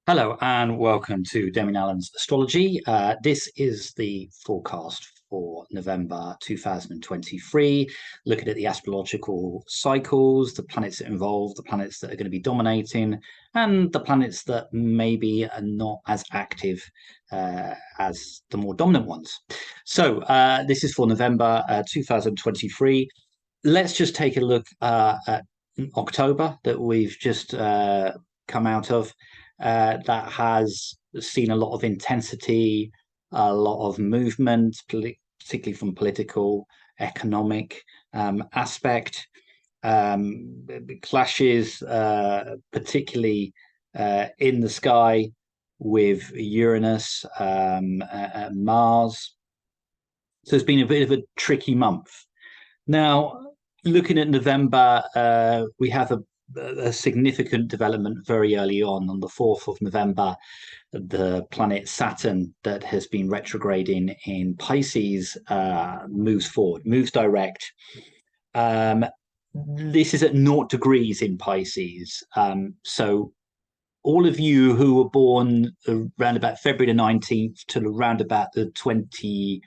Hello and welcome to Demian Allan's Astrology. This is the forecast for November 2023, looking at the astrological cycles, the planets that are involved, the planets that are going to be dominating, and the planets that maybe are not as active as the more dominant ones. So this is for November 2023. Let's just take a look at October that we've just come out of. That has seen a lot of intensity, a lot of movement, particularly from political, economic aspect, clashes, particularly in the sky with Uranus, Mars. So it's been a bit of a tricky month. Now, looking at November, we have a significant development very early on the 4th of November. The planet Saturn that has been retrograding in Pisces moves forward, moves direct. This is at 0 degrees in Pisces. So all of you who were born around about February the 19th to around about the 22nd,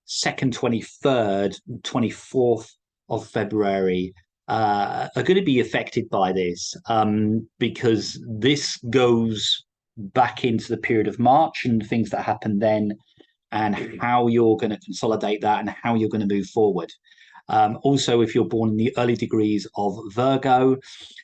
23rd, 24th of February are going to be affected by this because this goes back into the period of March and things that happen then and how you're going to consolidate that and how you're going to move forward. Also, if you're born in the early degrees of Virgo,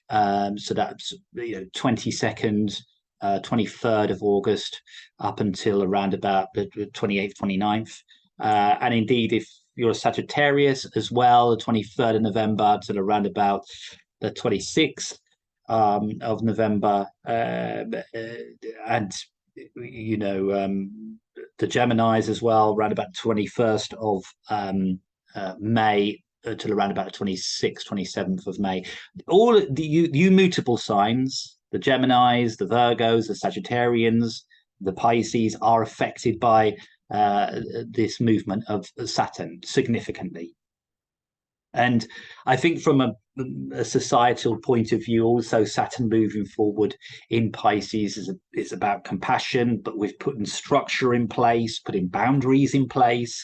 so that's 22nd, 23rd of August up until around about the 28th, 29th. And indeed, if you're a Sagittarius as well, the 23rd of November to around about the 26th of November. And, the Geminis as well, around about 21st of May till around about the 26th, 27th of May. All the mutable signs, the Geminis, the Virgos, the Sagittarians, the Pisces are affected by this movement of Saturn significantly. And I think from a societal point of view, also Saturn moving forward in Pisces is about compassion, but with putting structure in place, putting boundaries in place,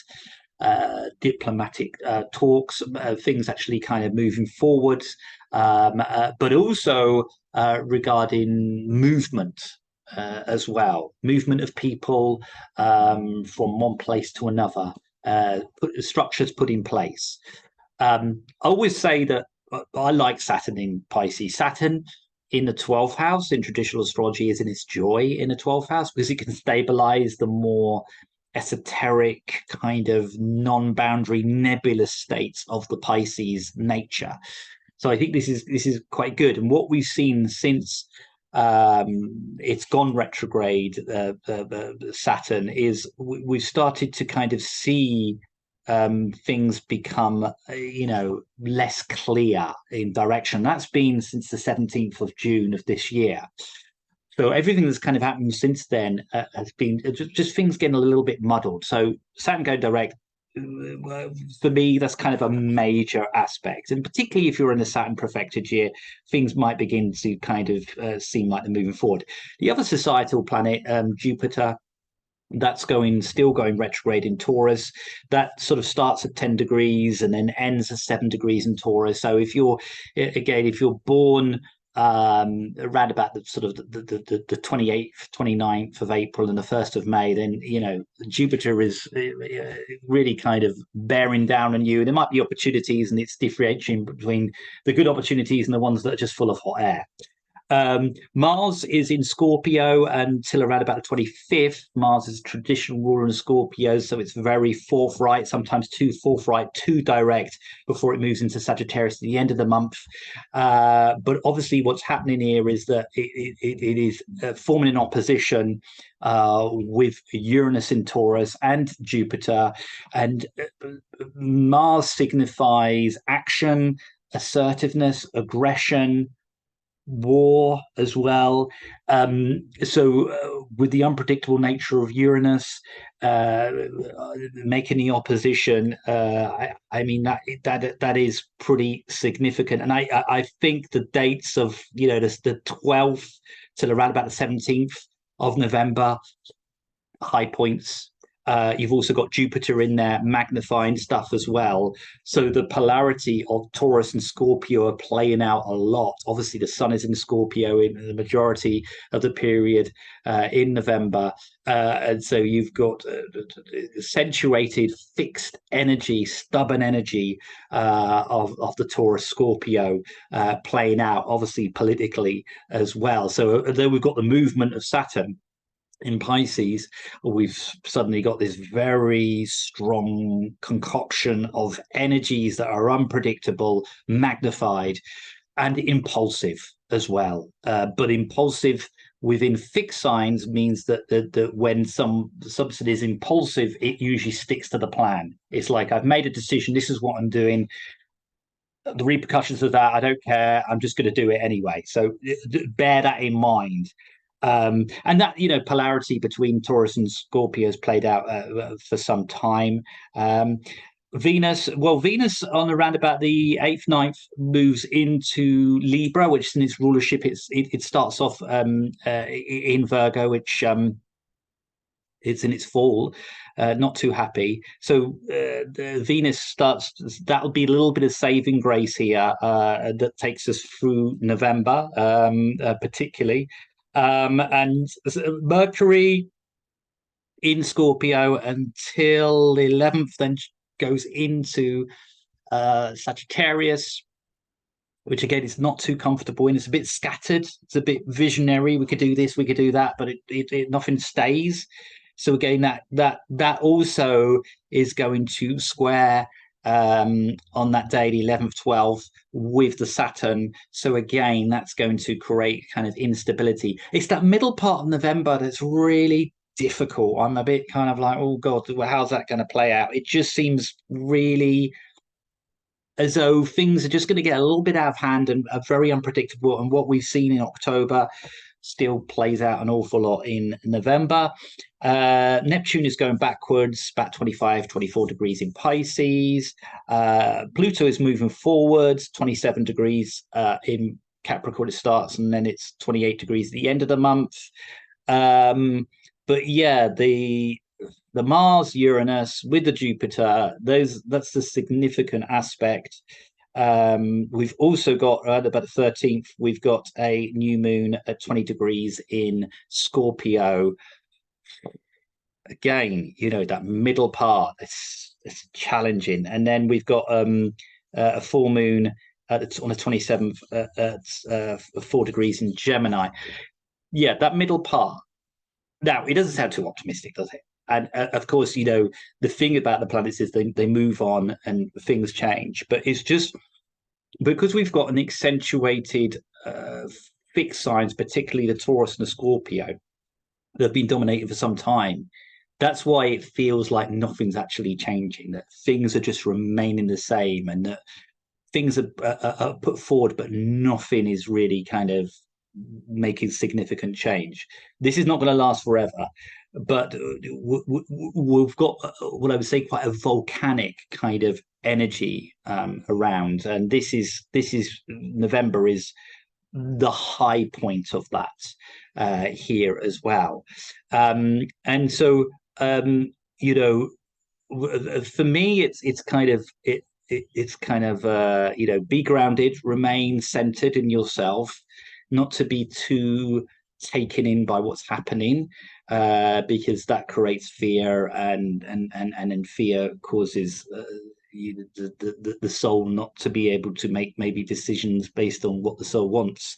diplomatic talks, things actually kind of moving forward, but also regarding movement. As well, movement of people from one place to another, structures put in place. I always say that I like Saturn in Pisces. Saturn in the 12th house in traditional astrology is in its joy in the 12th house because it can stabilize the more esoteric kind of non-boundary nebulous states of the Pisces nature. So I think this is quite good. And what we've seen since it's gone retrograde, Saturn, is we've started to kind of see things become, less clear in direction. That's been since the 17th of June of this year. So everything that's kind of happened since then has been just things getting a little bit muddled. So Saturn going direct, for me, that's kind of a major aspect. And particularly if you're in a Saturn profected year, things might begin to kind of seem like they're moving forward. The other societal planet, Jupiter, that's still going retrograde in Taurus. That sort of starts at 10 degrees and then ends at 7 degrees in Taurus. So if you're born around about the sort of the 28th, 29th of April and the 1st of May, then Jupiter is really kind of bearing down on you. There might be opportunities, and it's differentiating between the good opportunities and the ones that are just full of hot air. Mars is in Scorpio until around about the 25th. Mars is a traditional ruler in Scorpio, so it's very forthright, sometimes too forthright, too direct before it moves into Sagittarius at the end of the month. But obviously what's happening here is that it is forming an opposition with Uranus in Taurus and Jupiter, and Mars signifies action, assertiveness, aggression, war as well. With the unpredictable nature of Uranus making the opposition, I mean that is pretty significant. And I think the dates of the 12th till around about the 17th of November, high points. You've also got Jupiter in there magnifying stuff as well. So the polarity of Taurus and Scorpio are playing out a lot. Obviously, the sun is in Scorpio in the majority of the period in November. And so you've got accentuated, fixed energy, stubborn energy of the Taurus Scorpio playing out, obviously, politically as well. So then we've got the movement of Saturn in Pisces, we've suddenly got this very strong concoction of energies that are unpredictable, magnified, and impulsive as well. But impulsive within fixed signs means that when something is impulsive, it usually sticks to the plan. It's like, I've made a decision, this is what I'm doing. The repercussions of that, I don't care. I'm just going to do it anyway. So bear that in mind. And that, polarity between Taurus and Scorpio has played out for some time. Venus on around about the 8th, 9th moves into Libra, which in its rulership, it starts off in Virgo, which it's in its fall, not too happy. So the Venus starts, that'll be a little bit of saving grace here that takes us through November, particularly. And Mercury in Scorpio until the 11th, then goes into Sagittarius, which again is not too comfortable and it's a bit scattered. It's a bit visionary. We could do this, we could do that, but it nothing stays. So again, that also is going to square on that day, the 11th, 12th, with the Saturn. So again, that's going to create kind of instability. It's that middle part of November that's really difficult. I'm a bit kind of like, oh God, how's that going to play out? It just seems really as though things are just going to get a little bit out of hand and are very unpredictable. And what we've seen in October still plays out an awful lot in November. Neptune is going backwards, about 25, 24 degrees in Pisces. Pluto is moving forwards, 27 degrees in Capricorn it starts, and then it's 28 degrees at the end of the month. But yeah, the Mars Uranus with the Jupiter, that's the significant aspect. We've also got about the 13th, we've got a new moon at 20 degrees in Scorpio. Again, that middle part, it's challenging. And then we've got a full moon on the 27th at 4 degrees in Gemini. Yeah, that middle part. Now, it doesn't sound too optimistic, does it? And of course, the thing about the planets is they move on and things change. But it's just because we've got an accentuated fixed signs, particularly the Taurus and the Scorpio, that have been dominated for some time. That's why it feels like nothing's actually changing, that things are just remaining the same, and that things are put forward, but nothing is really kind of making significant change. This is not going to last forever, but we've got what I would say quite a volcanic kind of energy around, and this is November is the high point of that here as well. And so for me, it's kind of be grounded, remain centered in yourself, not to be too taken in by what's happening, because that creates fear, and then fear causes the soul not to be able to make maybe decisions based on what the soul wants,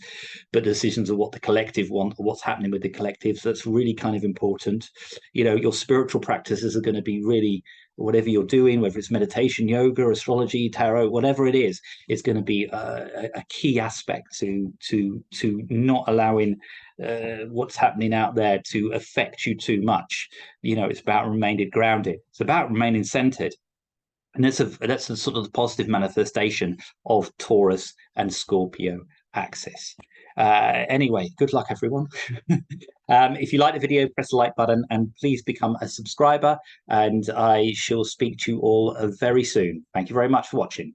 but decisions of what the collective want, or what's happening with the collective. So that's really kind of important. Your spiritual practices are going to be really, whatever you're doing, whether it's meditation, yoga, astrology, tarot, whatever it is, it's going to be a key aspect to not allowing what's happening out there to affect you too much. It's about remaining grounded. It's about remaining centered. And that's a sort of the positive manifestation of Taurus and Scorpio axis. Anyway, good luck, everyone. If you like the video, press the like button and please become a subscriber. And I shall speak to you all very soon. Thank you very much for watching.